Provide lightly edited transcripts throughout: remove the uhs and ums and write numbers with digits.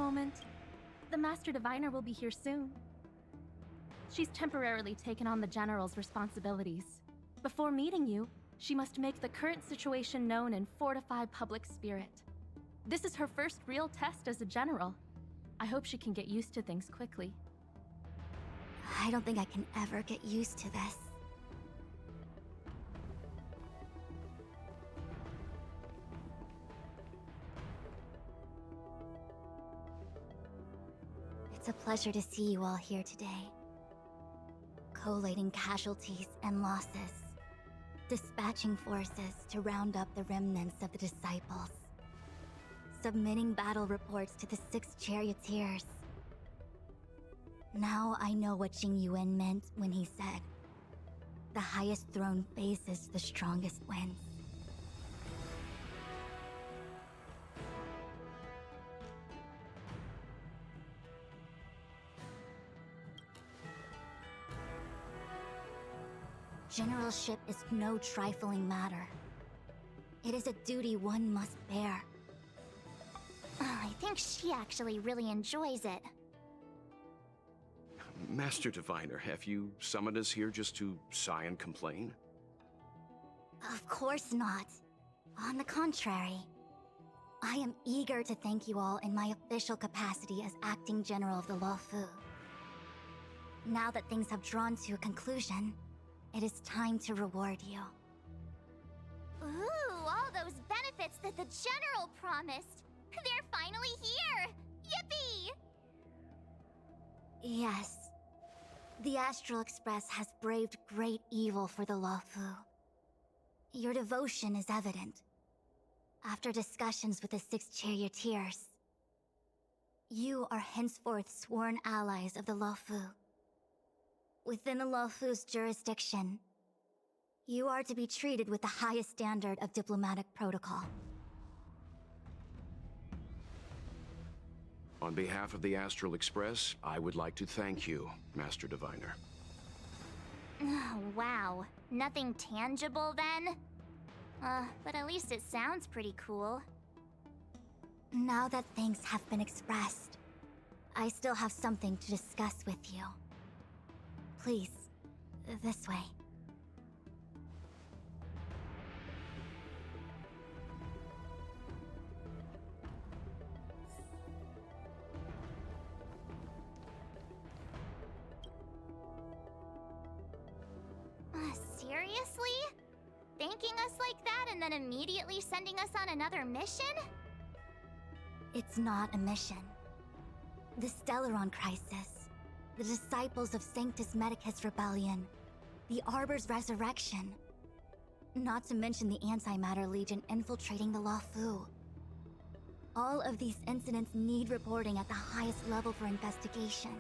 moment. The Master Diviner will be here soon. She's temporarily taken on the General's responsibilities. Before meeting you, she must make the current situation known and fortify public spirit. This is her first real test as a General. I hope she can get used to things quickly. I don't think I can ever get used to this. It's a pleasure to see you all here today. Collating casualties and losses. Dispatching forces to round up the remnants of the disciples. Submitting battle reports to the 6 charioteers. Now I know what Jing Yuan meant when he said, "The highest throne faces the strongest wins." Generalship is no trifling matter. It is a duty one must bear. I think she actually really enjoys it. Master Diviner, have you summoned us here just to sigh and complain? Of course not. On the contrary. I am eager to thank you all in my official capacity as acting general of the Luofu. Now that things have drawn to a conclusion, it is time to reward you. Ooh, all those benefits that the General promised! They're finally here! Yippee! Yes. The Astral Express has braved great evil for the Luofu. Your devotion is evident. After discussions with the 6 charioteers, you are henceforth sworn allies of the Luofu. Within the Luofu's jurisdiction, you are to be treated with the highest standard of diplomatic protocol. On behalf of the Astral Express, I would like to thank you, Master Diviner. Oh, wow. Nothing tangible then? But at least it sounds pretty cool. Now that things have been expressed, I still have something to discuss with you. Please, this way. Seriously? Thanking us like that and then immediately sending us on another mission? It's not a mission. The Stellaron Crisis, the Disciples of Sanctus Medicus Rebellion, the Arbor's resurrection. Not to mention the Antimatter Legion infiltrating the Luofu. All of these incidents need reporting at the highest level for investigation.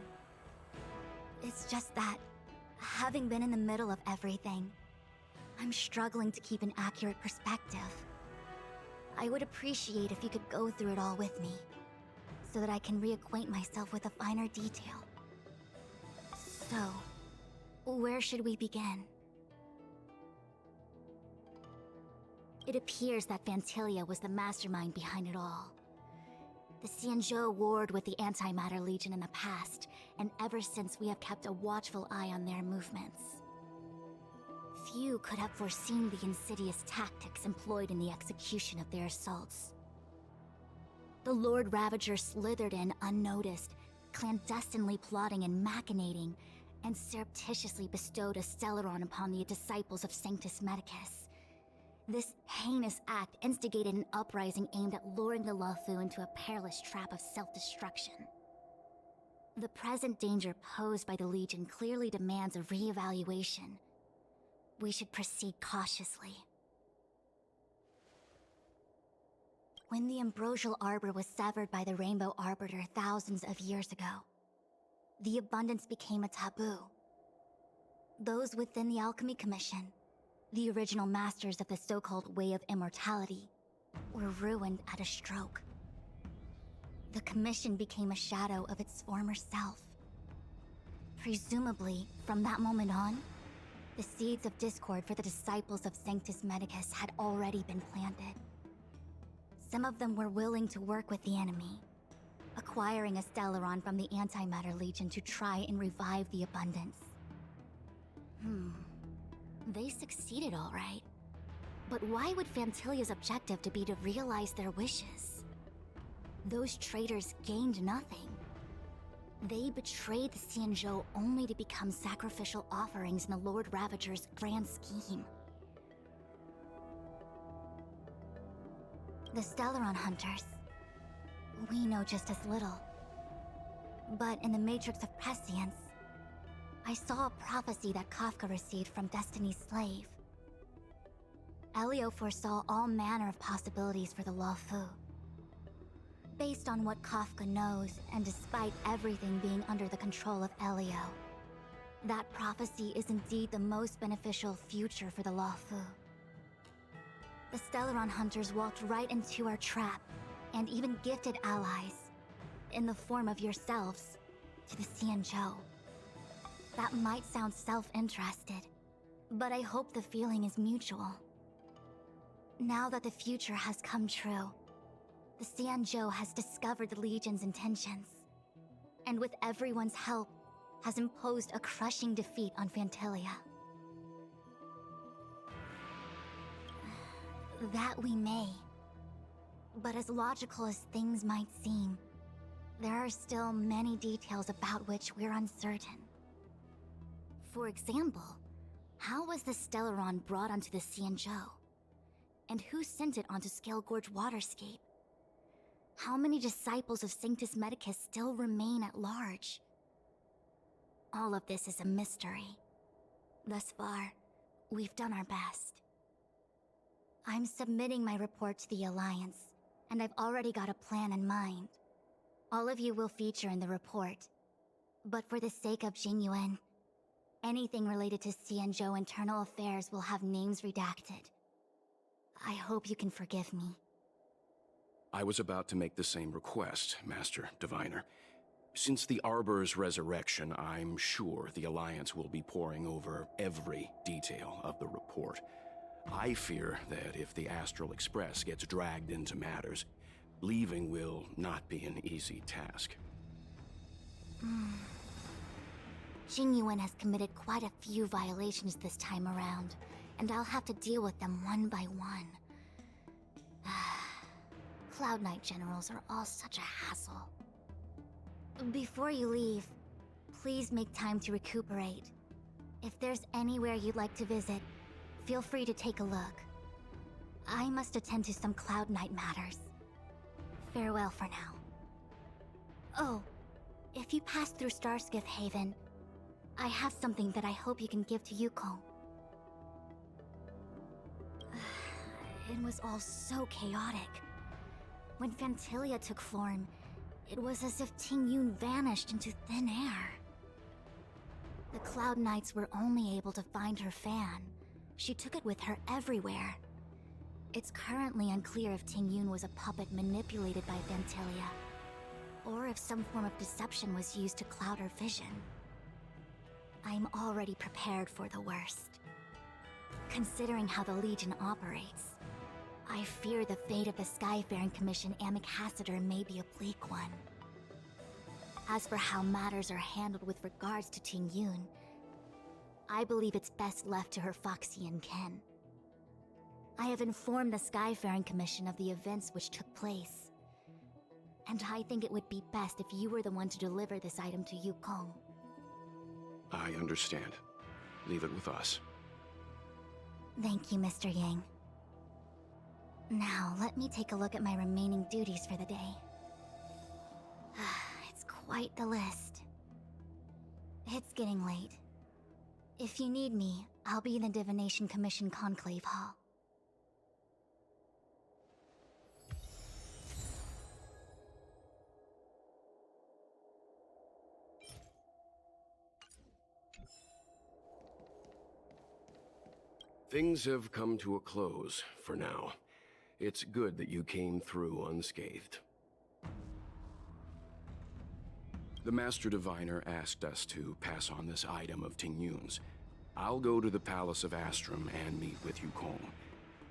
It's just that, having been in the middle of everything, I'm struggling to keep an accurate perspective. I would appreciate if you could go through it all with me, so that I can reacquaint myself with a finer detail. So, where should we begin? It appears that Vantilia was the mastermind behind it all. The Xianzhou warred with the Antimatter Legion in the past, and ever since we have kept a watchful eye on their movements. Few could have foreseen the insidious tactics employed in the execution of their assaults. The Lord Ravager slithered in unnoticed, clandestinely plotting and machinating, and surreptitiously bestowed a Stellaron upon the disciples of Sanctus Medicus. This heinous act instigated an uprising aimed at luring the Luofu into a perilous trap of self-destruction. The present danger posed by the Legion clearly demands a re-evaluation. We should proceed cautiously. When the Ambrosial Arbor was severed by the Rainbow Arbiter thousands of years ago, the abundance became a taboo. Those within the Alchemy Commission, the original masters of the so-called Way of Immortality, were ruined at a stroke. The Commission became a shadow of its former self. Presumably, from that moment on, the seeds of discord for the disciples of Sanctus Medicus had already been planted. Some of them were willing to work with the enemy, acquiring a Stellaron from the Antimatter Legion to try and revive the Abundance. They succeeded all right. But why would Fantilia's objective to be to realize their wishes? Those traitors gained nothing. They betrayed the Xianzhou only to become sacrificial offerings in the Lord Ravager's grand scheme. The Stellaron Hunters. We know just as little. But in the Matrix of Prescience, I saw a prophecy that Kafka received from Destiny's slave. Elio foresaw all manner of possibilities for the Luofu. Based on what Kafka knows, and despite everything being under the control of Elio, that prophecy is indeed the most beneficial future for the Luofu. The Stellaron Hunters walked right into our trap, and even gifted allies, in the form of yourselves, to the Xianzhou. That might sound self-interested, but I hope the feeling is mutual. Now that the future has come true, the Xianzhou has discovered the Legion's intentions, and with everyone's help, has imposed a crushing defeat on Phantilia. That we may. But as logical as things might seem, there are still many details about which we're uncertain. For example, how was the Stellaron brought onto the Xianzhou? And who sent it onto Scale Gorge Waterscape? How many disciples of Sanctus Medicus still remain at large? All of this is a mystery. Thus far, we've done our best. I'm submitting my report to the Alliance, and I've already got a plan in mind. All of you will feature in the report. But for the sake of Jingyuan, anything related to Xianzhou internal affairs will have names redacted. I hope you can forgive me. I was about to make the same request, Master Diviner. Since the Arbor's resurrection, I'm sure the Alliance will be poring over every detail of the report. I fear that if the Astral Express gets dragged into matters, leaving will not be an easy task. Jingyuan has committed quite a few violations this time around, and I'll have to deal with them one by one. Cloud Knight generals are all such a hassle. Before you leave, please make time to recuperate. If there's anywhere you'd like to visit, feel free to take a look. I must attend to some Cloud Knight matters. Farewell for now. Oh, if you pass through Starskiff Haven, I have something that I hope you can give to Yukong. It was all so chaotic. When Phantilia took form, it was as if Tingyun vanished into thin air. The Cloud Knights were only able to find her fan. She took it with her everywhere. It's currently unclear if Tingyun was a puppet manipulated by Phantilia, or if some form of deception was used to cloud her vision. I'm already prepared for the worst. Considering how the Legion operates, I fear the fate of the Skyfaring Commission Ambassador may be a bleak one. As for how matters are handled with regards to Tingyun, I believe it's best left to her Foxian kin. I have informed the Skyfaring Commission of the events which took place, and I think it would be best if you were the one to deliver this item to Yukong. I understand. Leave it with us. Thank you, Mr. Yang. Now, let me take a look at my remaining duties for the day. It's quite the list. It's getting late. If you need me, I'll be in the Divination Commission Conclave Hall. Things have come to a close for now. It's good that you came through unscathed. The Master Diviner asked us to pass on this item of Tingyun's. I'll go to the Palace of Astrum and meet with Yukong.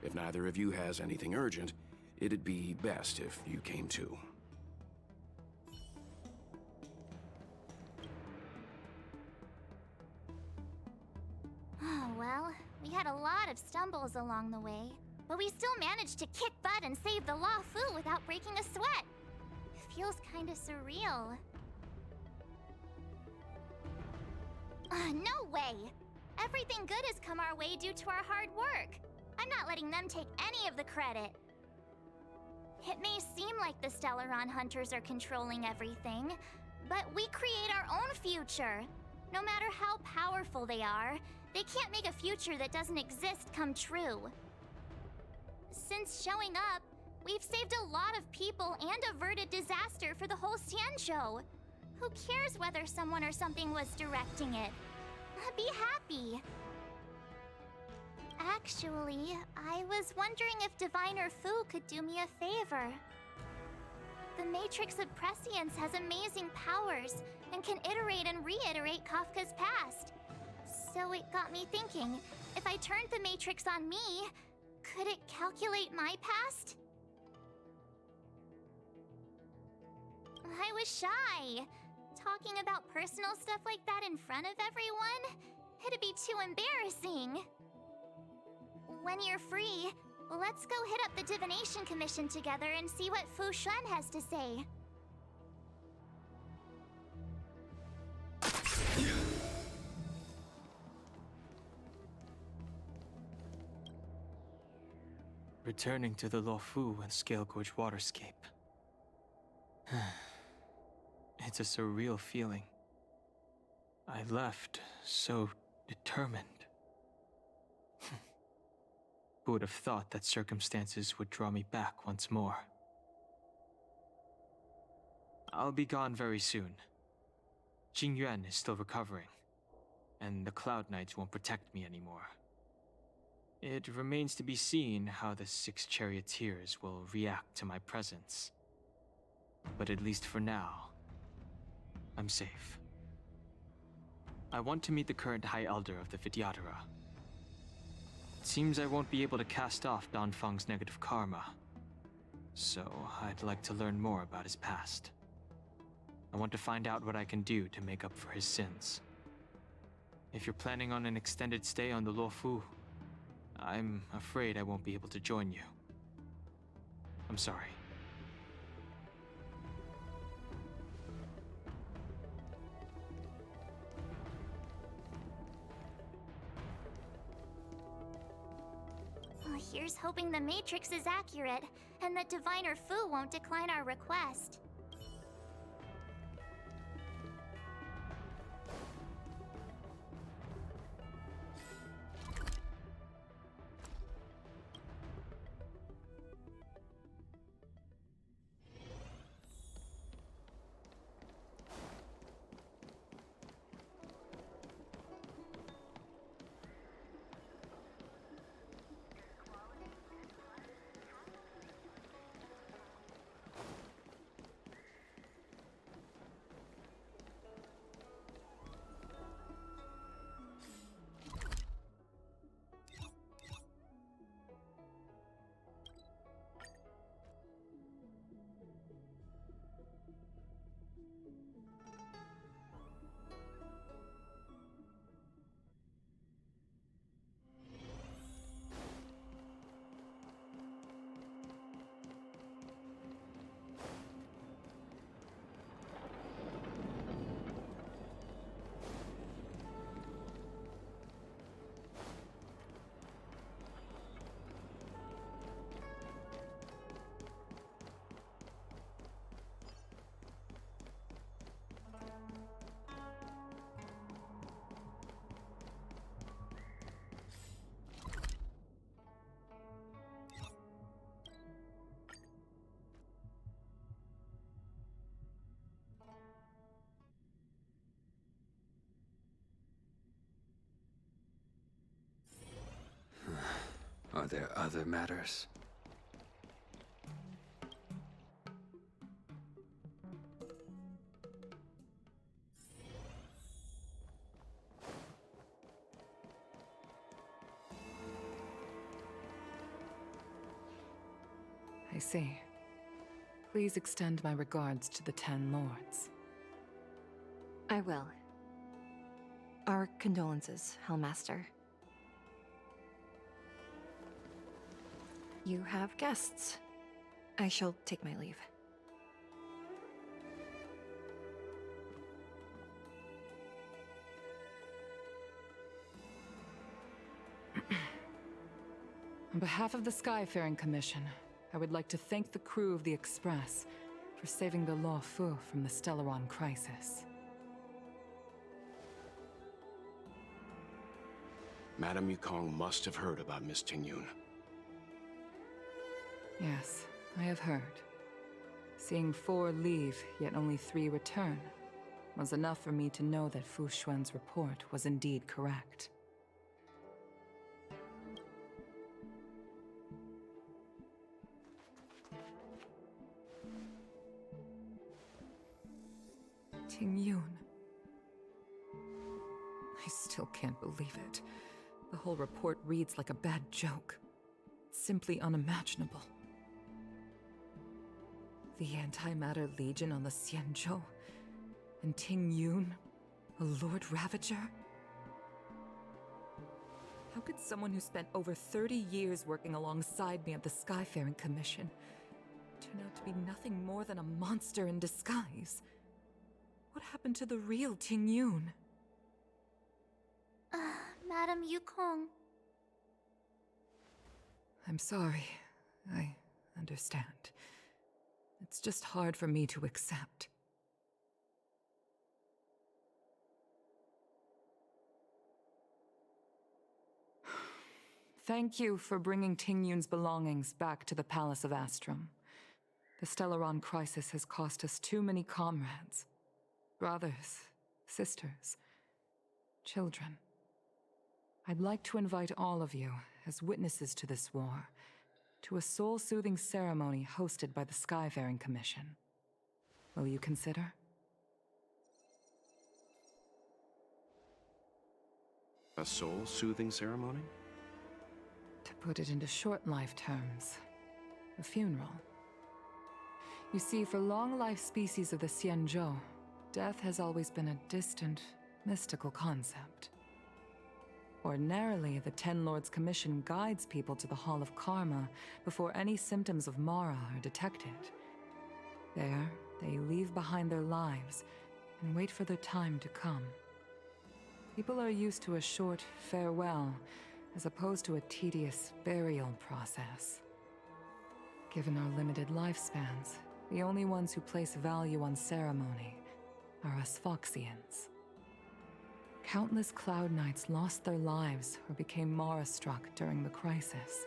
If neither of you has anything urgent, it'd be best if you came too. Well, we had a lot of stumbles along the way, but we still managed to kick butt and save the Law Fu without breaking a sweat. It feels kinda surreal. No way! Everything good has come our way due to our hard work. I'm not letting them take any of the credit. It may seem like the Stellaron Hunters are controlling everything, but we create our own future. No matter how powerful they are, they can't make a future that doesn't exist come true. Since showing up, we've saved a lot of people and averted disaster for the whole Xianzhou. Who cares whether someone or something was directing it? Be happy. Actually, I was wondering if Diviner Fu could do me a favor. The Matrix of Prescience has amazing powers and can iterate and reiterate Kafka's past. So it got me thinking, if I turned the Matrix on me, could it calculate my past? I was shy. Talking about personal stuff like that in front of everyone? It'd be too embarrassing. When you're free, let's go hit up the Divination Commission together and see what Fu Xuan has to say. Returning to the Luofu and Scale Gorge waterscape. It's a surreal feeling. I left so determined. Who would have thought that circumstances would draw me back once more? I'll be gone very soon. Jing-Yuan is still recovering, and the Cloud Knights won't protect me anymore. It remains to be seen how the 6 charioteers will react to my presence. But at least for now, I'm safe. I want to meet the current High Elder of the Vidyadhara. It seems I won't be able to cast off Danfeng's negative karma, so I'd like to learn more about his past. I want to find out what I can do to make up for his sins. If you're planning on an extended stay on the Luofu, I'm afraid I won't be able to join you. I'm sorry. Well, here's hoping the Matrix is accurate, and that Diviner Fu won't decline our request. Are there other matters? I see. Please extend my regards to the 10 lords. I will. Our condolences, Hellmaster. You have guests. I shall take my leave. On behalf of the Skyfaring Commission, I would like to thank the crew of the Express for saving the Law Fu from the Stellaron crisis. Madame Yukong must have heard about Miss Tingyun. Yes, I have heard. Seeing 4 leave, yet only 3 return, was enough for me to know that Fu Xuan's report was indeed correct. Tingyun. I still can't believe it. The whole report reads like a bad joke. It's simply unimaginable. The Antimatter Legion on the Xianzhou, and Tingyun, a Lord Ravager? How could someone who spent over 30 years working alongside me at the Skyfaring Commission turn out to be nothing more than a monster in disguise? What happened to the real Tingyun? Madam Yukong. I'm sorry. I understand. It's just hard for me to accept. Thank you for bringing Tingyun's belongings back to the Palace of Astrum. The Stellaron crisis has cost us too many comrades. Brothers, sisters, children. I'd like to invite all of you, as witnesses to this war, to a soul-soothing ceremony hosted by the Skyfaring Commission. Will you consider? A soul-soothing ceremony? To put it into short-life terms, a funeral. You see, for long-life species of the Xianzhou, death has always been a distant, mystical concept. Ordinarily, the Ten Lords Commission guides people to the Hall of Karma before any symptoms of Mara are detected. There, they leave behind their lives and wait for their time to come. People are used to a short farewell as opposed to a tedious burial process. Given our limited lifespans, the only ones who place value on ceremony are us Foxians. Countless Cloud Knights lost their lives or became Mara-struck during the crisis.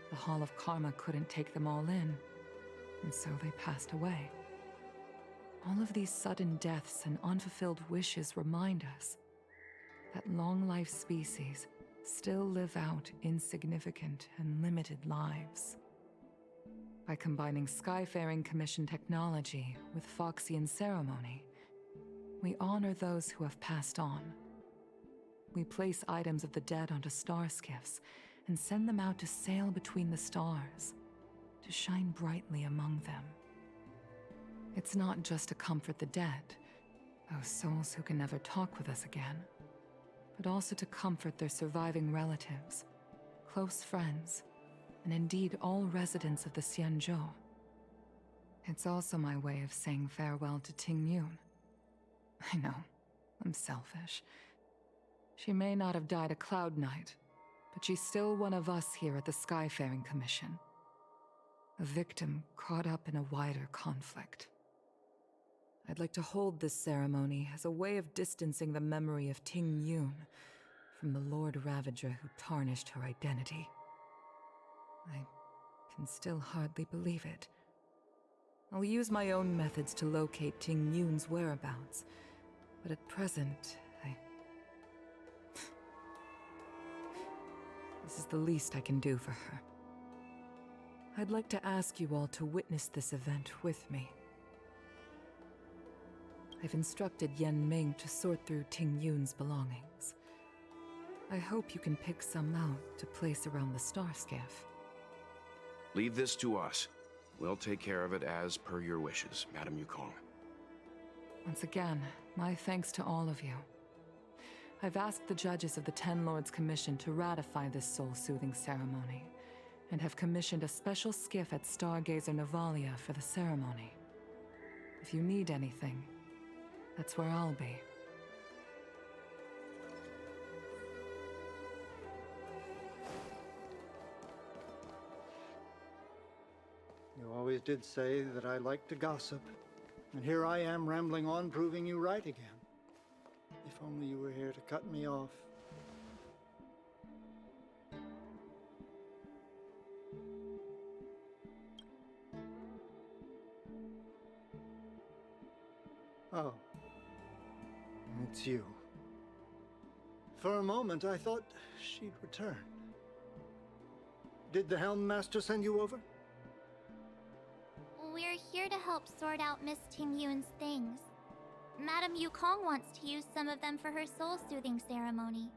The Hall of Karma couldn't take them all in, and so they passed away. All of these sudden deaths and unfulfilled wishes remind us that long-life species still live out insignificant and limited lives. By combining Skyfaring Commission technology with Foxian ceremony, we honor those who have passed on. We place items of the dead onto star skiffs and send them out to sail between the stars, to shine brightly among them. It's not just to comfort the dead, those souls who can never talk with us again, but also to comfort their surviving relatives, close friends, and indeed all residents of the Xianzhou. It's also my way of saying farewell to Tingyun. I know, I'm selfish. She may not have died a Cloud Knight, but she's still one of us here at the Skyfaring Commission. A victim caught up in a wider conflict. I'd like to hold this ceremony as a way of distancing the memory of Tingyun from the Lord Ravager who tarnished her identity. I can still hardly believe it. I'll use my own methods to locate Tingyun's whereabouts, but at present, This is the least I can do for her. I'd like to ask you all to witness this event with me. I've instructed Yen Ming to sort through Tingyun's belongings. I hope you can pick some out to place around the star skiff. Leave this to us. We'll take care of it as per your wishes, Madame Yukong. Once again, my thanks to all of you. I've asked the judges of the Ten Lords Commission to ratify this soul-soothing ceremony, and have commissioned a special skiff at Stargazer Navalia for the ceremony. If you need anything, that's where I'll be. You always did say that I like to gossip. And here I am rambling on, proving you right again. If only you were here to cut me off. Oh. It's you. For a moment, I thought she'd returned. Did the Helm Master send you over? We're here to help sort out Miss Ting-Yun's things. Madame Yukong wants to use some of them for her soul-soothing ceremony.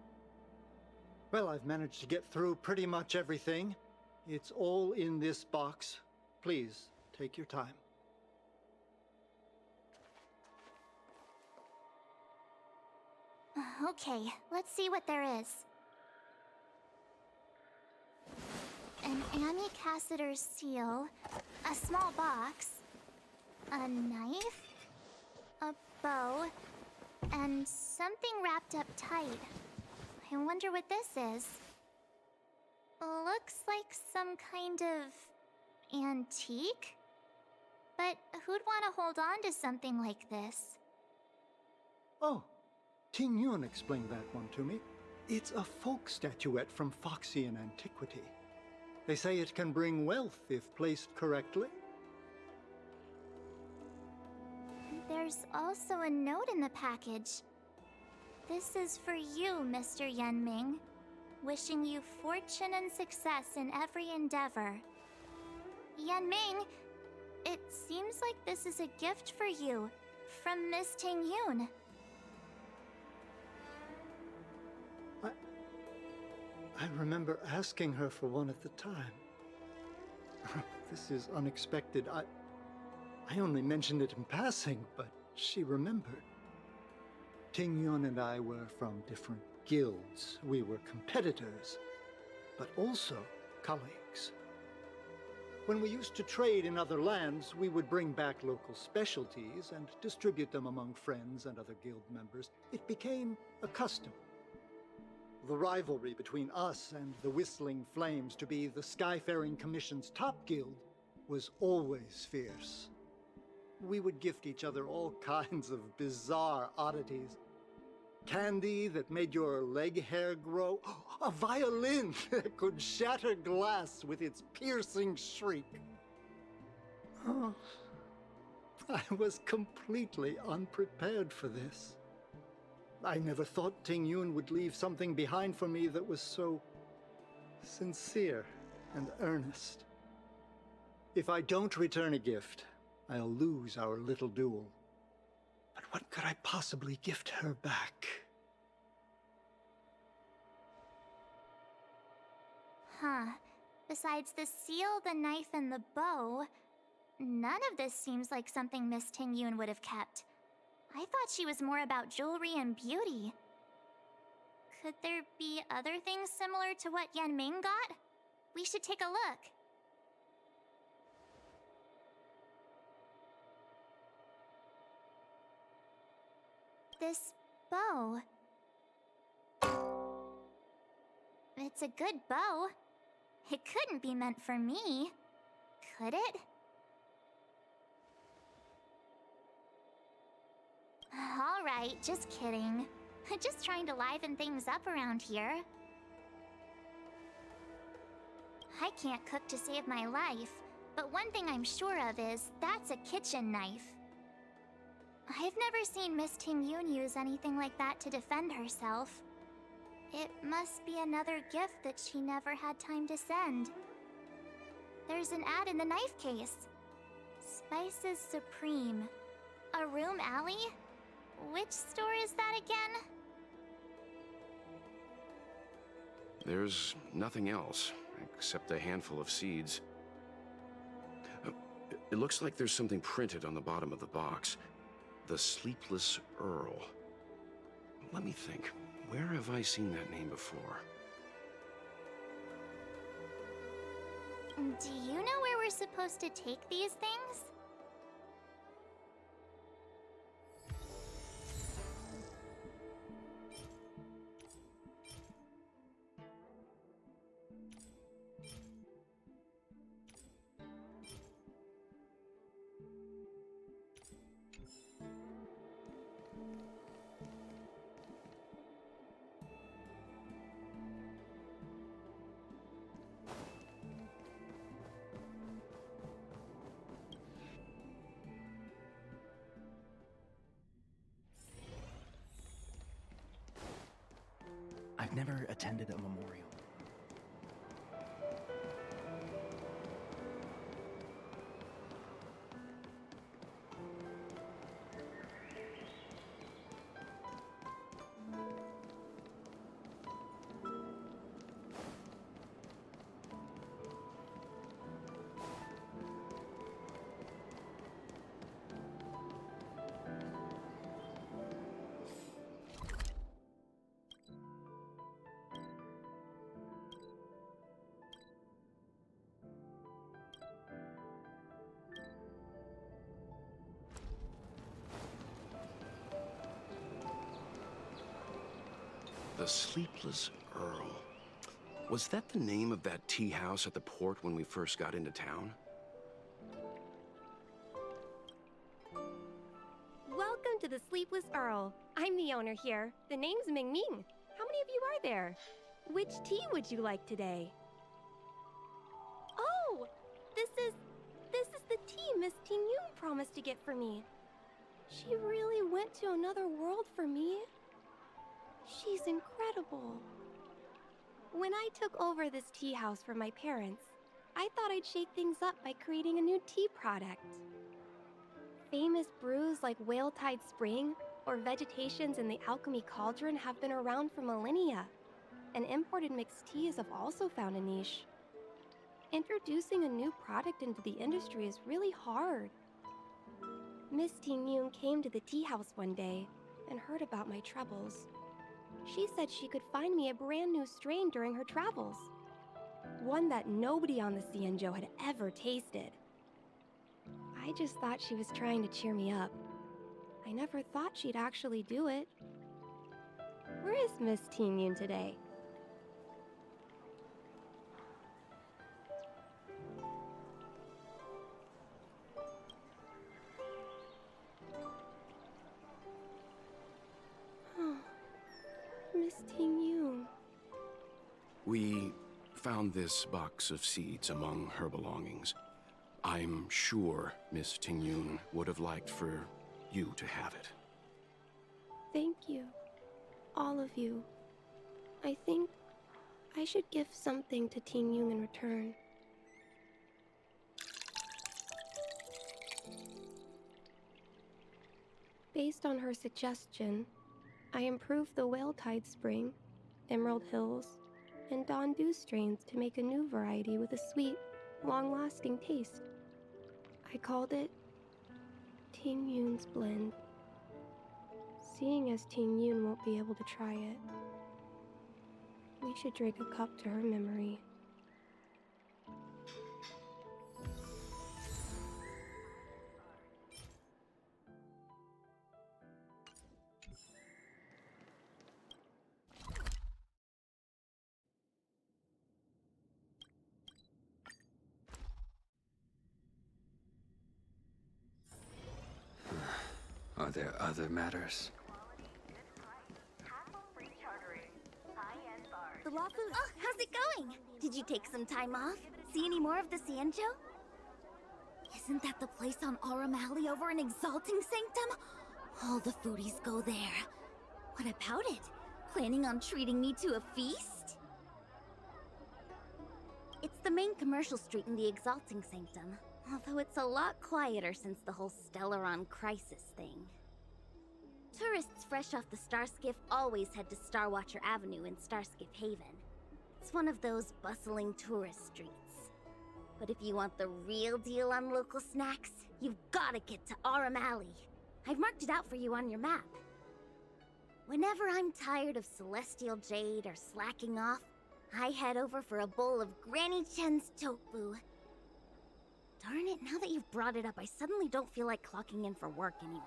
Well, I've managed to get through pretty much everything. It's all in this box. Please, take your time. Okay, let's see what there is. An Ami Cassiter's seal, a small box, a knife, a bow, and something wrapped up tight. I wonder what this is. Looks like some kind of antique? But who'd want to hold on to something like this? Oh, Ting Yun explained that one to me. It's a folk statuette from Foxian antiquity. They say it can bring wealth if placed correctly. There's also a note in the package. This is for you, Mr. Yenming. Wishing you fortune and success in every endeavor. Yenming, it seems like this is a gift for you from Miss Ting-Yun. I remember asking her for one at the time. This is unexpected. I only mentioned it in passing, but she remembered. Ting Yun and I were from different guilds. We were competitors, but also colleagues. When we used to trade in other lands, we would bring back local specialties and distribute them among friends and other guild members. It became a custom. The rivalry between us and the Whistling Flames to be the Skyfaring Commission's top guild was always fierce. We would gift each other all kinds of bizarre oddities. Candy that made your leg hair grow. A violin that could shatter glass with its piercing shriek. Oh, I was completely unprepared for this. I never thought Ting Yun would leave something behind for me that was so sincere and earnest. If I don't return a gift, I'll lose our little duel. But what could I possibly gift her back? Huh. Besides the seal, the knife, and the bow, none of this seems like something Miss Ting-Yun would have kept. I thought she was more about jewelry and beauty. Could there be other things similar to what Yenming got? We should take a look. This bow. It's a good bow. It couldn't be meant for me, could it? All right, just kidding. Just trying to liven things up around here. I can't cook to save my life, but one thing I'm sure of is that's a kitchen knife. I've never seen Miss Ting-Yun use anything like that to defend herself. It must be another gift that she never had time to send. There's an ad in the knife case. Spices Supreme. A room alley? Which store is that again? There's nothing else, except a handful of seeds. It looks like there's something printed on the bottom of the box. The Sleepless Earl. Let me think. Where have I seen that name before? Do you know where we're supposed to take these things? I've never attended a memorial. The Sleepless Earl. Was that the name of that tea house at the port when we first got into town? Welcome to the Sleepless Earl. I'm the owner here. The name's Ming Ming. How many of you are there? Which tea would you like today? Oh, this is the tea Miss Ting Yun promised to get for me. She really went to another world for me. She's incredible. When I took over this tea house from my parents, I thought I'd shake things up by creating a new tea product. Famous brews like Whale Tide Spring or Vegetations in the Alchemy Cauldron have been around for millennia, and imported mixed teas have also found a niche. Introducing a new product into the industry is really hard. Miss Ting Yun came to the tea house one day and heard about my troubles. She said she could find me a brand new strain during her travels. One that nobody on the Xianzhou had ever tasted. I just thought she was trying to cheer me up. I never thought she'd actually do it. Where is Miss Ting Yun today? Miss Ting Yun. We found this box of seeds among her belongings. I'm sure Miss Ting Yun would have liked for you to have it. Thank you. All of you. I think I should give something to Ting Yun in return. Based on her suggestion, I improved the Whale Tide Spring, Emerald Hills, and Dawn Dew strains to make a new variety with a sweet, long-lasting taste. I called it Ting Yun's Blend. Seeing as Ting Yun won't be able to try it, we should drink a cup to her memory. Are there other matters? The Lafu. Oh, how's it going? Did you take some time off? See any more of the Xianzhou? Isn't that the place on Aurum Alley over in Exalting Sanctum? All the foodies go there. What about it? Planning on treating me to a feast? It's the main commercial street in the Exalting Sanctum, although it's a lot quieter since the whole Stellaron crisis thing. Tourists fresh off the Starskiff always head to Starwatcher Avenue in Starskiff Haven. It's one of those bustling tourist streets. But if you want the real deal on local snacks, you've gotta get to Aurum Alley. I've marked it out for you on your map. Whenever I'm tired of Celestial Jade or slacking off, I head over for a bowl of Granny Chen's tofu. Darn it, now that you've brought it up, I suddenly don't feel like clocking in for work anymore.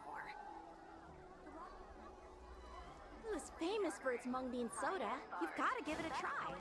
It was famous for its mung bean soda. You've got to give it a try.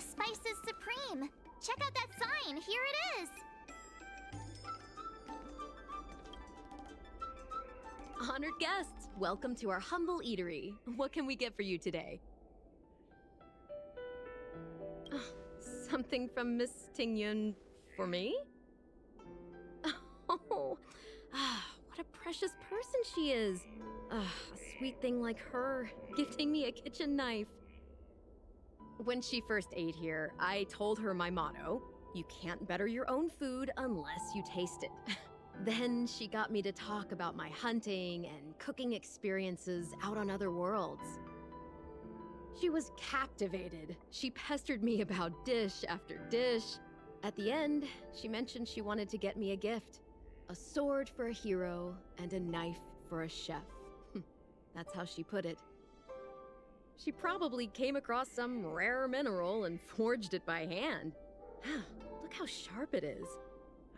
Spices Supreme! Check out that sign! Here it is! Honored guests, welcome to our humble eatery. What can we get for you today? Something from Miss Tingyun for me? Oh, what a precious person she is. A sweet thing like her, gifting me a kitchen knife. When she first ate here, I told her my motto: you can't better your own food unless you taste it. Then she got me to talk about my hunting and cooking experiences out on other worlds. She was captivated. She pestered me about dish after dish. At the end, she mentioned she wanted to get me a gift. A sword for a hero and a knife for a chef. That's how she put it. She probably came across some rare mineral and forged it by hand. Look how sharp it is.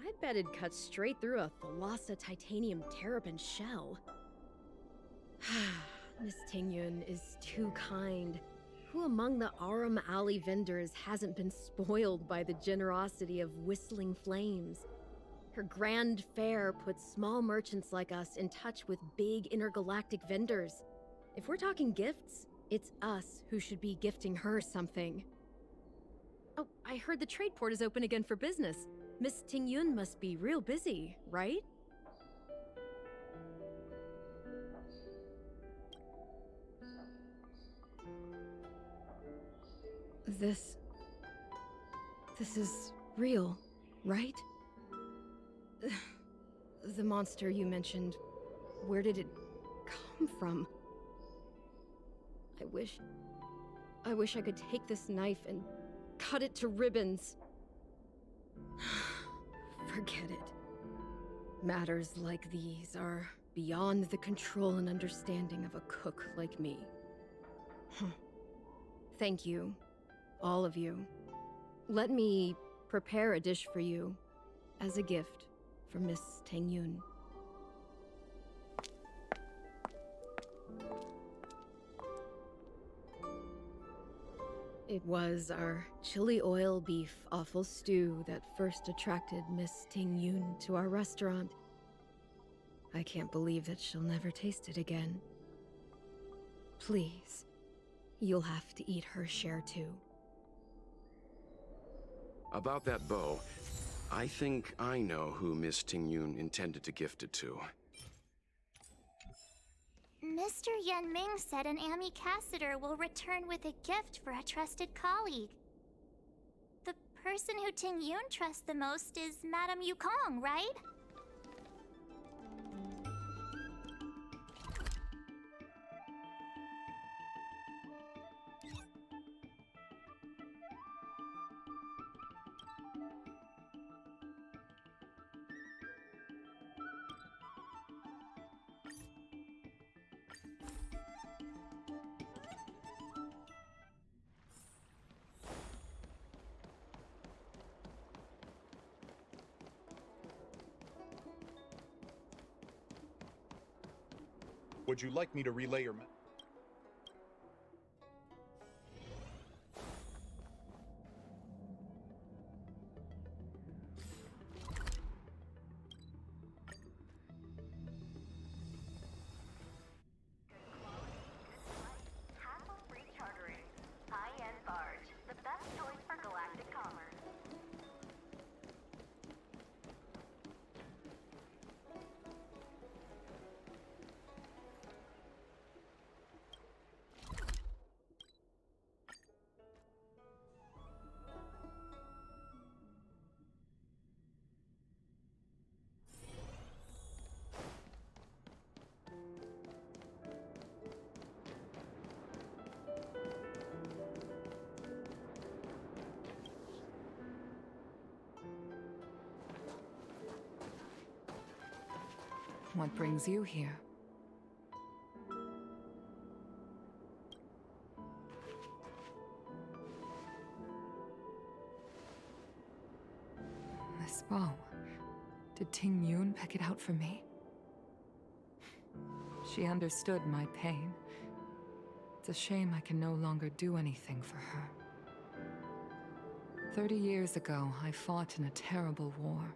I bet it'd cut straight through a Thalassa titanium terrapin shell. Miss Tingyun is too kind. Who among the Aram Alley vendors hasn't been spoiled by the generosity of whistling flames? Her grand fare puts small merchants like us in touch with big intergalactic vendors. If we're talking gifts, it's us who should be gifting her something. Oh, I heard the trade port is open again for business. Miss Tingyun must be real busy, right? This is real, right? The monster you mentioned, where did it come from? I wish I could take this knife and cut it to ribbons. Forget it. Matters like these are beyond the control and understanding of a cook like me. Thank you, all of you. Let me prepare a dish for you as a gift from Miss Tingyun. It was our chili oil beef offal stew that first attracted Miss Tingyun to our restaurant. I can't believe that she'll never taste it again. Please, you'll have to eat her share too. About that bow, I think I know who Miss Tingyun intended to gift it to. Mr. Yen Ming said an ambassador will return with a gift for a trusted colleague. The person who Tingyun trusts the most is Madame Yukong, right? Would you like me to relay your What brings you here? This bow. Did Ting Yun pick it out for me? She understood my pain. It's a shame I can no longer do anything for her. 30 years ago, I fought in a terrible war.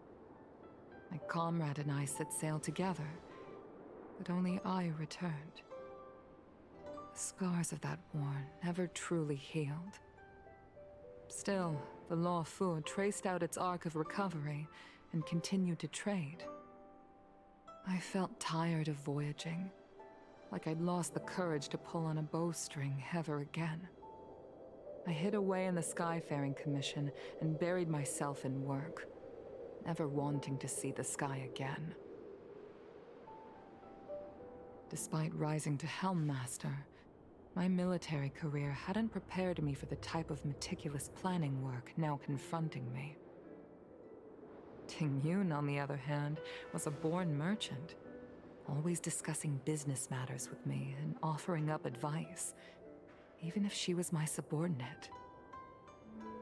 My comrade and I set sail together, but only I returned. The scars of that war never truly healed. Still, the Law Fu traced out its arc of recovery and continued to trade. I felt tired of voyaging, like I'd lost the courage to pull on a bowstring ever again. I hid away in the Skyfaring Commission and buried myself in work, never wanting to see the sky again. Despite rising to Helm Master, my military career hadn't prepared me for the type of meticulous planning work now confronting me. Ting Yun, on the other hand, was a born merchant, always discussing business matters with me and offering up advice, even if she was my subordinate.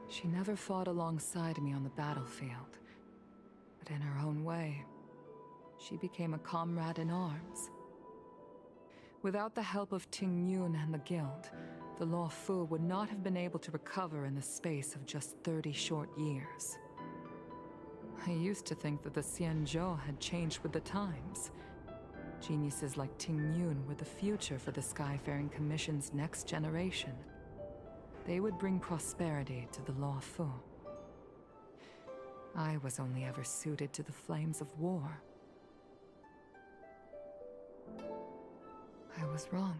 She never fought alongside me on the battlefield, but in her own way, she became a comrade in arms. Without the help of Ting Yun and the Guild, the Law Fu would not have been able to recover in the space of just 30 short years. I used to think that the Xianzhou had changed with the times. Geniuses like Ting Yun were the future for the Skyfaring Commission's next generation. They would bring prosperity to the Law Fu. I was only ever suited to the flames of war. I was wrong.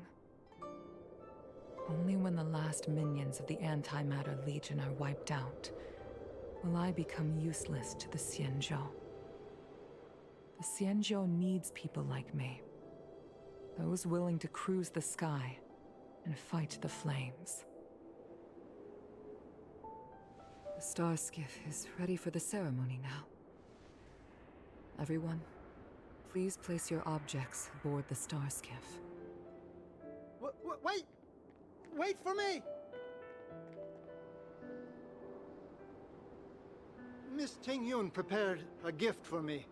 Only when the last minions of the Antimatter Legion are wiped out will I become useless to the Xianzhou. The Xianzhou needs people like me. Those willing to cruise the sky and fight the flames. The star skiff is ready for the ceremony now. Everyone, please place your objects aboard the star skiff. Wait! Wait for me! Miss Ting Yun prepared a gift for me.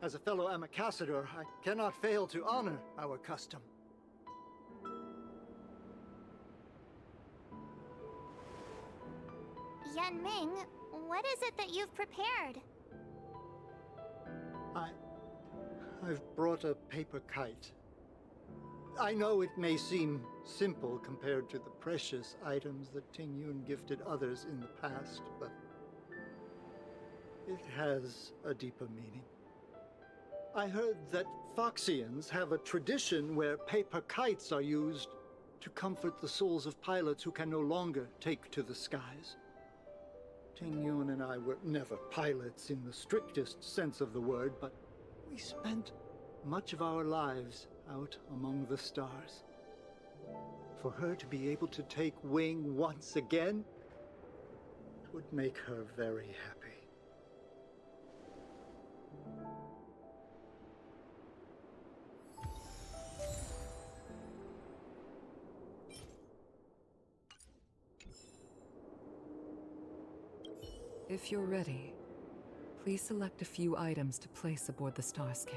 As a fellow ambassador, I cannot fail to honor our custom. Yan Ming, what is it that you've prepared? I've brought a paper kite. I know it may seem simple compared to the precious items that Ting Yun gifted others in the past, but it has a deeper meaning. I heard that Foxians have a tradition where paper kites are used to comfort the souls of pilots who can no longer take to the skies. Ting Yun and I were never pilots in the strictest sense of the word, but we spent much of our lives out among the stars. For her to be able to take wing once again would make her very happy. If you're ready, please select a few items to place aboard the star skiff.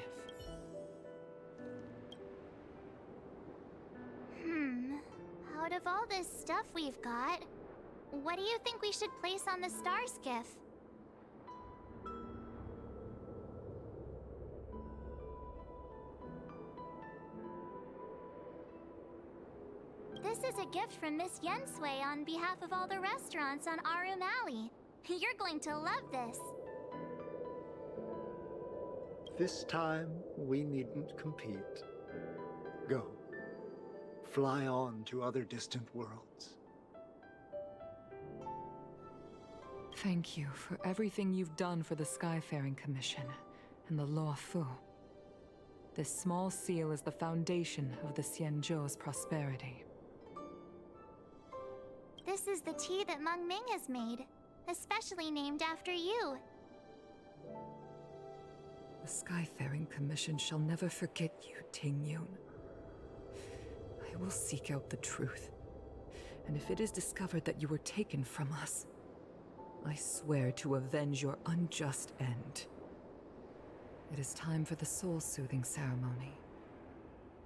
Out of all this stuff we've got, what do you think we should place on the star skiff? This is a gift from Miss Yensui on behalf of all the restaurants on Arum Alley. You're going to love this. This time, we needn't compete. Go. Fly on to other distant worlds. Thank you for everything you've done for the Skyfaring Commission and the Law Fu. This small seal is the foundation of the Xianzhou's prosperity. This is the tea that Meng Ming has made, especially named after you. The Skyfaring Commission shall never forget you, Ting Yun. I will seek out the truth. And if it is discovered that you were taken from us, I swear to avenge your unjust end. It is time for the soul-soothing ceremony.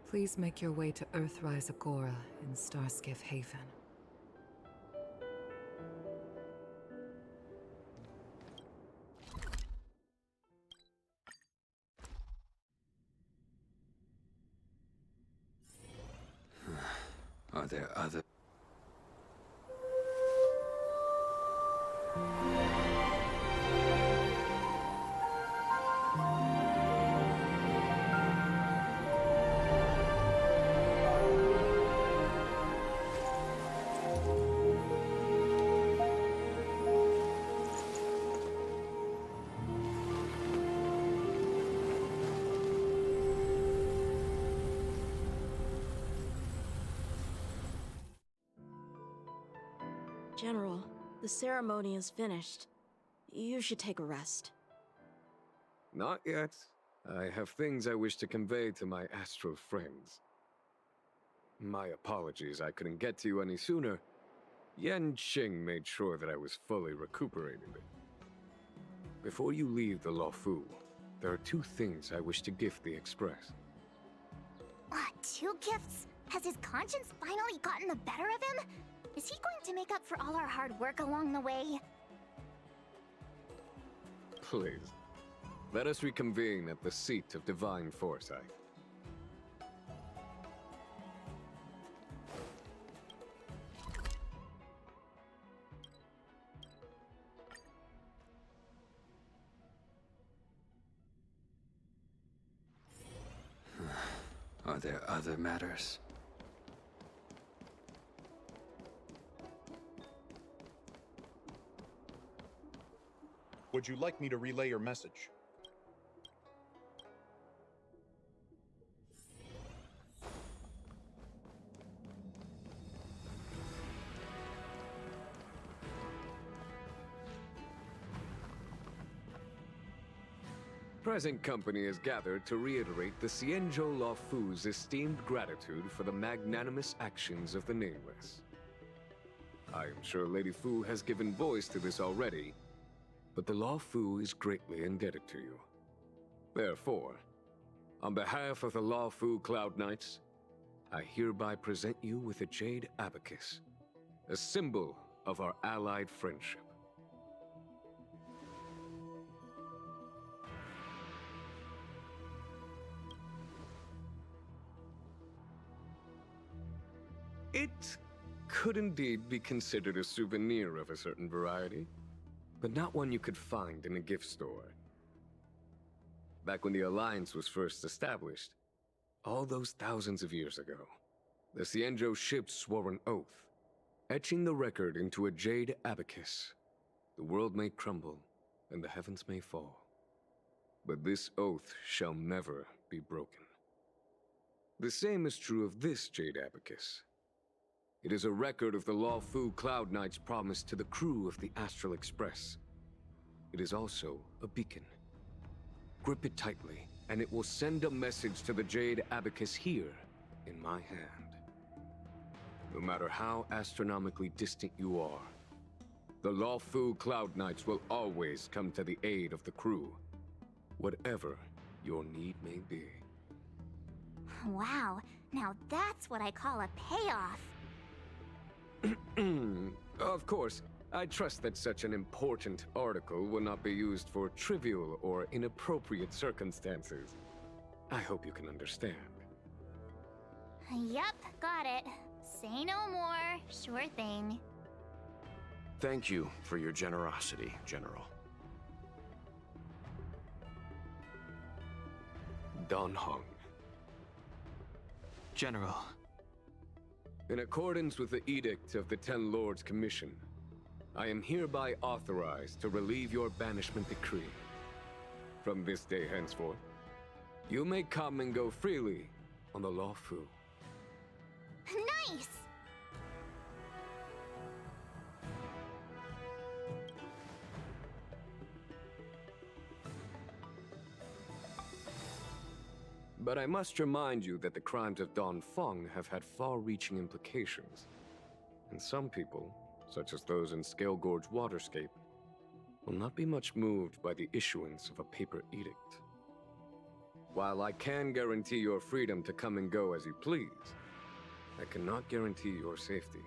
Please make your way to Earthrise Agora in Starskiff Haven. Are there other... General, the ceremony is finished. You should take a rest. Not yet. I have things I wish to convey to my astral friends. My apologies I couldn't get to you any sooner. Yan Qing made sure that I was fully recuperated. Before you leave the Luofu, there are 2 things I wish to gift the Express. What, 2 gifts? Has his conscience finally gotten the better of him? Is he going to make up for all our hard work along the way? Please, let us reconvene at the seat of divine foresight. Are there other matters? Would you like me to relay your message? Present company is gathered to reiterate the Xianzhou Luofu's esteemed gratitude for the magnanimous actions of the Nameless. I am sure Lady Fu has given voice to this already, but the Luofu is greatly indebted to you. Therefore, on behalf of the Luofu Cloud Knights, I hereby present you with a Jade Abacus, a symbol of our allied friendship. It could indeed be considered a souvenir of a certain variety, but not one you could find in a gift store. Back when the Alliance was first established, all those thousands of years ago, the Xianzhou ships swore an oath, etching the record into a jade abacus. The world may crumble, and the heavens may fall, but this oath shall never be broken. The same is true of this jade abacus. It is a record of the Luofu Cloud Knight's promise to the crew of the Astral Express. It is also a beacon. Grip it tightly, and it will send a message to the Jade Abacus here, in my hand. No matter how astronomically distant you are, the Luofu Cloud Knights will always come to the aid of the crew, whatever your need may be. Wow, now that's what I call a payoff. Of course, I trust that such an important article will not be used for trivial or inappropriate circumstances. I hope you can understand. Yep, got it. Say no more. Sure thing. Thank you for your generosity, General. Dan Heng. General. In accordance with the edict of the Ten Lords Commission, I am hereby authorized to relieve your banishment decree. From this day henceforth, you may come and go freely on the Luofu. Nice! But I must remind you that the crimes of Dongfeng have had far-reaching implications. And some people, such as those in Scale Gorge Waterscape, will not be much moved by the issuance of a paper edict. While I can guarantee your freedom to come and go as you please, I cannot guarantee your safety.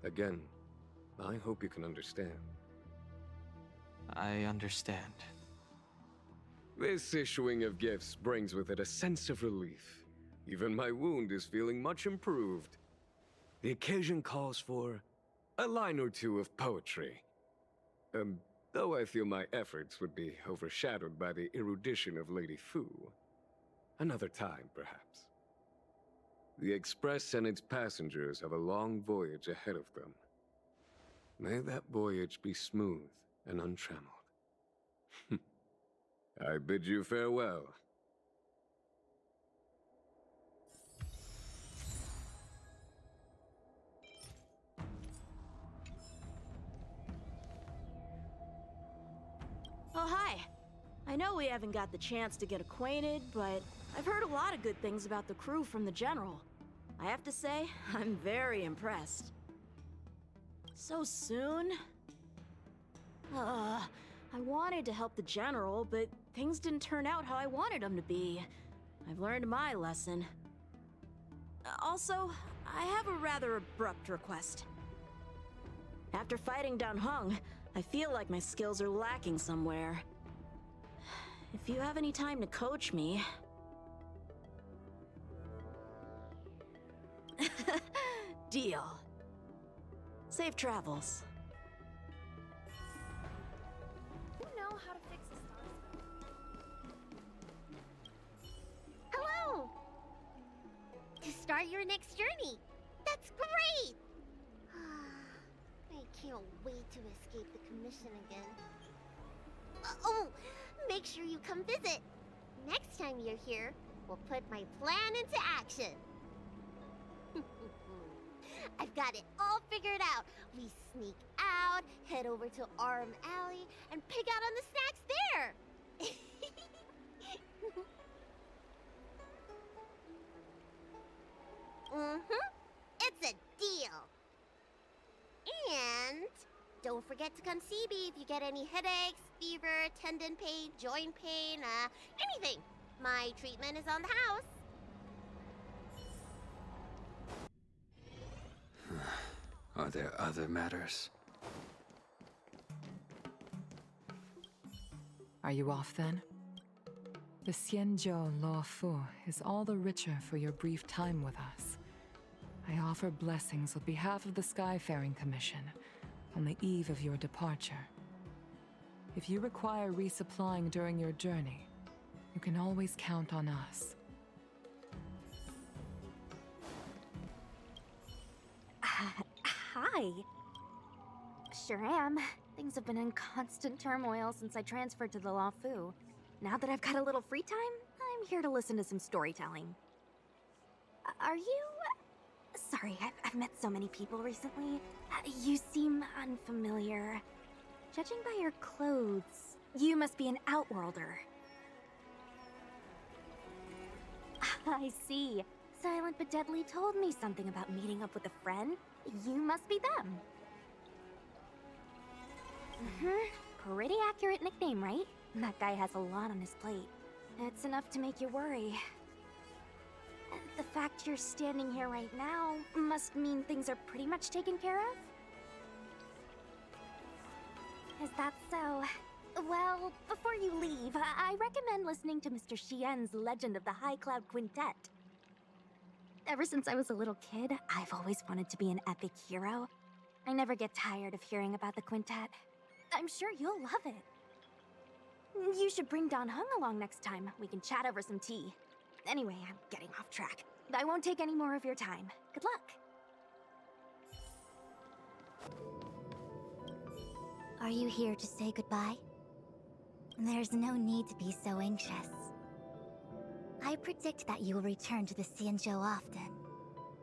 Again, I hope you can understand. I understand. This issuing of gifts brings with it a sense of relief. Even my wound is feeling much improved. The occasion calls for a line or two of poetry. Though I feel my efforts would be overshadowed by the erudition of Lady Fu. Another time, perhaps. The Express and its passengers have a long voyage ahead of them. May that voyage be smooth and untrammeled. I bid you farewell. Oh, hi. I know we haven't got the chance to get acquainted, but I've heard a lot of good things about the crew from the General. I have to say, I'm very impressed. So soon? I wanted to help the General, but things didn't turn out how I wanted them to be. I've learned my lesson. Also, I have a rather abrupt request. After fighting Dan Heng, I feel like my skills are lacking somewhere. If you have any time to coach me... Deal. Safe travels. You know how to fix a star. Hello! To start your next journey. That's great! I can't wait to escape the commission again. Oh, make sure you come visit. Next time you're here, we'll put my plan into action. I've got it all figured out. We sneak out, head over to Arm Alley, and pick out on the snacks there. It's a deal. And don't forget to come see me if you get any headaches, fever, tendon pain, joint pain, anything. My treatment is on the house. Are there other matters? Are you off then? The Xianzhou Law Fu is all the richer for your brief time with us. I offer blessings on behalf of the Skyfaring Commission on the eve of your departure. If you require resupplying during your journey, you can always count on us. Hi. Sure am. Things have been in constant turmoil since I transferred to the Law Fu. Now that I've got a little free time, I'm here to listen to some storytelling. Are you... Sorry, I've met so many people recently. You seem unfamiliar. Judging by your clothes, you must be an Outworlder. I see. Silent but Deadly told me something about meeting up with a friend. You must be them. Pretty accurate nickname, right? That guy has a lot on his plate. It's enough to make you worry. The fact you're standing here right now must mean things are pretty much taken care of? Is that so? Well, before you leave, I recommend listening to Mr. Xian's Legend of the High Cloud Quintet. Ever since I was a little kid, I've always wanted to be an epic hero. I never get tired of hearing about the quintet. I'm sure you'll love it. You should bring Dan Heng along next time. We can chat over some tea. Anyway, I'm getting off track. I won't take any more of your time. Good luck. Are you here to say goodbye? There's no need to be so anxious. I predict that you will return to the Xianzhou often,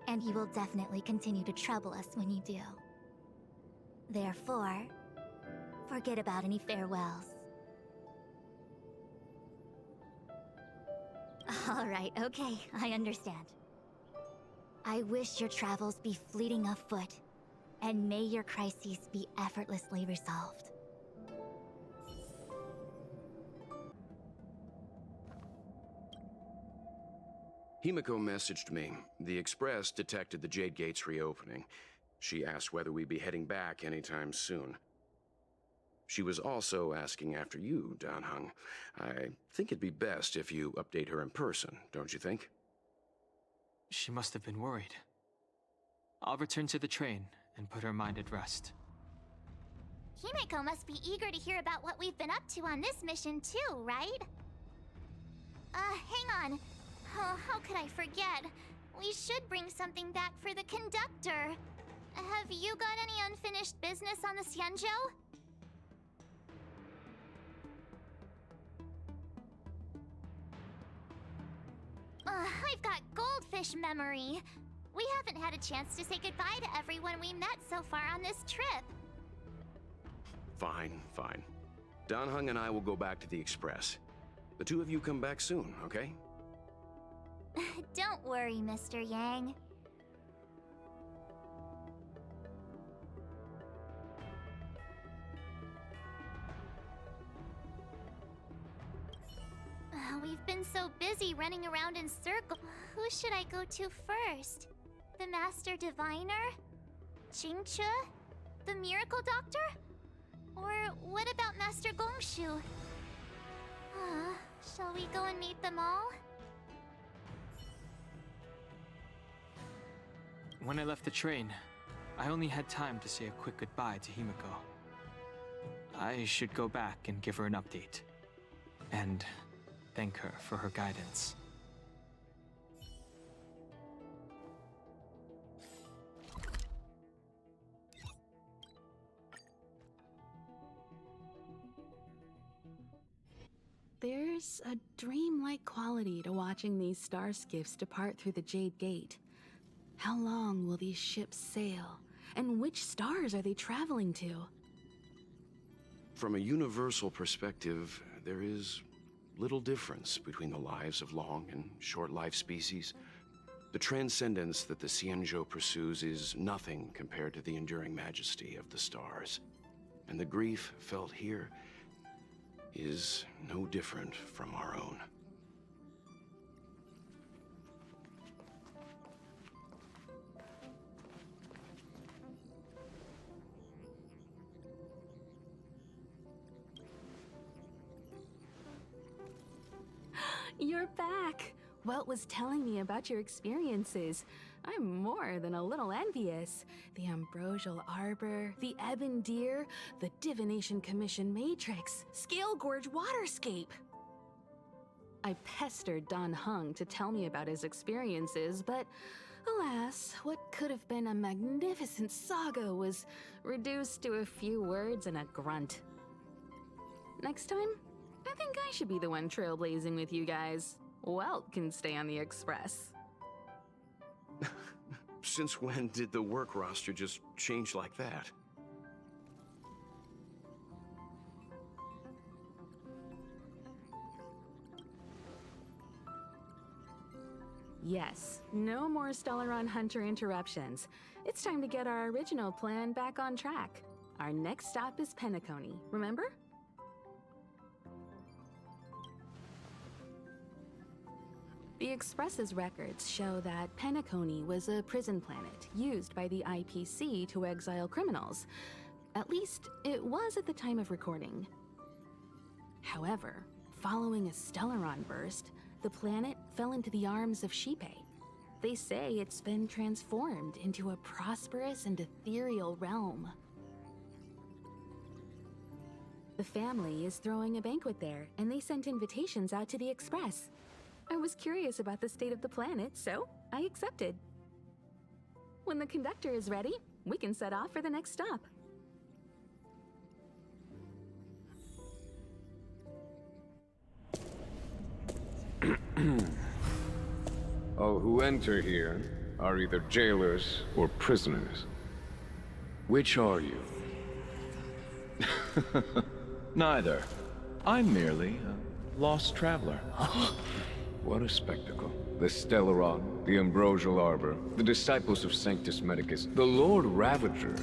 and you will definitely continue to trouble us when you do. Therefore, forget about any farewells. All right, okay, I understand. I wish your travels be fleeting of foot, and may your crises be effortlessly resolved. Himiko messaged me. The Express detected the Jade Gate's reopening. She asked whether we'd be heading back anytime soon. She was also asking after you, Dan Heng. I think it'd be best if you update her in person, don't you think? She must have been worried. I'll return to the train and put her mind at rest. Himiko must be eager to hear about what we've been up to on this mission too, right? Hang on. Oh, how could I forget? We should bring something back for the conductor. Have you got any unfinished business on the Xianzhou? I've got goldfish memory. We haven't had a chance to say goodbye to everyone we met so far on this trip. Fine, fine. Dan Heng and I will go back to the Express. The two of you come back soon, okay? Don't worry, Mr. Yang. We've been so busy running around in circles. Who should I go to first? The Master Diviner? Qingche? The Miracle Doctor? Or what about Master Gongshu? Shall we go and meet them all? When I left the train, I only had time to say a quick goodbye to Himiko. I should go back and give her an update. And thank her for her guidance. There's a dreamlike quality to watching these star skiffs depart through the Jade Gate. How long will these ships sail? And which stars are they traveling to? From a universal perspective, there is little difference between the lives of long and short-lived species. The transcendence that the Xianzhou pursues is nothing compared to the enduring majesty of the stars. And the grief felt here is no different from our own. You're back! Welt was telling me about your experiences. I'm more than a little envious. The Ambrosial Arbor, the Ebon Deer, the Divination Commission Matrix, Scale Gorge Waterscape. I pestered Dan Heng to tell me about his experiences, but alas, what could have been a magnificent saga was reduced to a few words and a grunt. Next time, I think I should be the one trailblazing with you guys. Welt can stay on the Express. Since when did the work roster just change like that? Yes, no more Stellaron Hunter interruptions. It's time to get our original plan back on track. Our next stop is Penacony, remember? The Express's records show that Penacony was a prison planet used by the IPC to exile criminals. At least, it was at the time of recording. However, following a Stellaron burst, the planet fell into the arms of Xipe. They say it's been transformed into a prosperous and ethereal realm. The family is throwing a banquet there, and they sent invitations out to the Express. I was curious about the state of the planet, so I accepted. When the conductor is ready, we can set off for the next stop. All who enter here are either jailers or prisoners. Which are you? Neither. I'm merely a lost traveler. What a spectacle. The Stellaron, the Ambrosial Arbor, the Disciples of Sanctus Medicus, the Lord Ravager.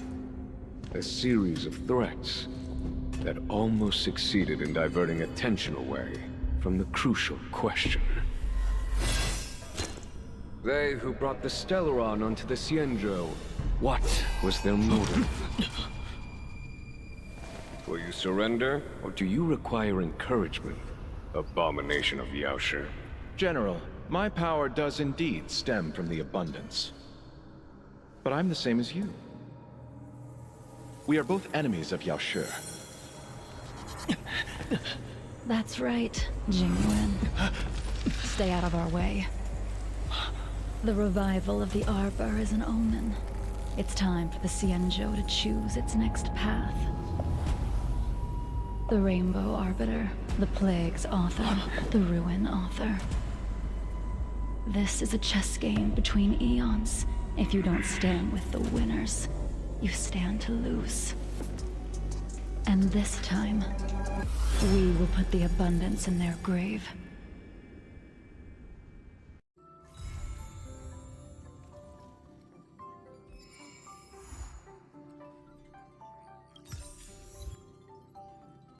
A series of threats that almost succeeded in diverting attention away from the crucial question. They who brought the Stellaron onto the Xianzhou, what was their motive? Will you surrender, or do you require encouragement? Abomination of Yaoshi. General, my power does indeed stem from the abundance. But I'm the same as you. We are both enemies of Yaoshi. That's right, Jingyuan. Stay out of our way. The revival of the Arbor is an omen. It's time for the Xianzhou to choose its next path. The Rainbow Arbiter, the Plague's author, the Ruin author. This is a chess game between eons. If you don't stand with the winners, you stand to lose. And this time, we will put the abundance in their grave.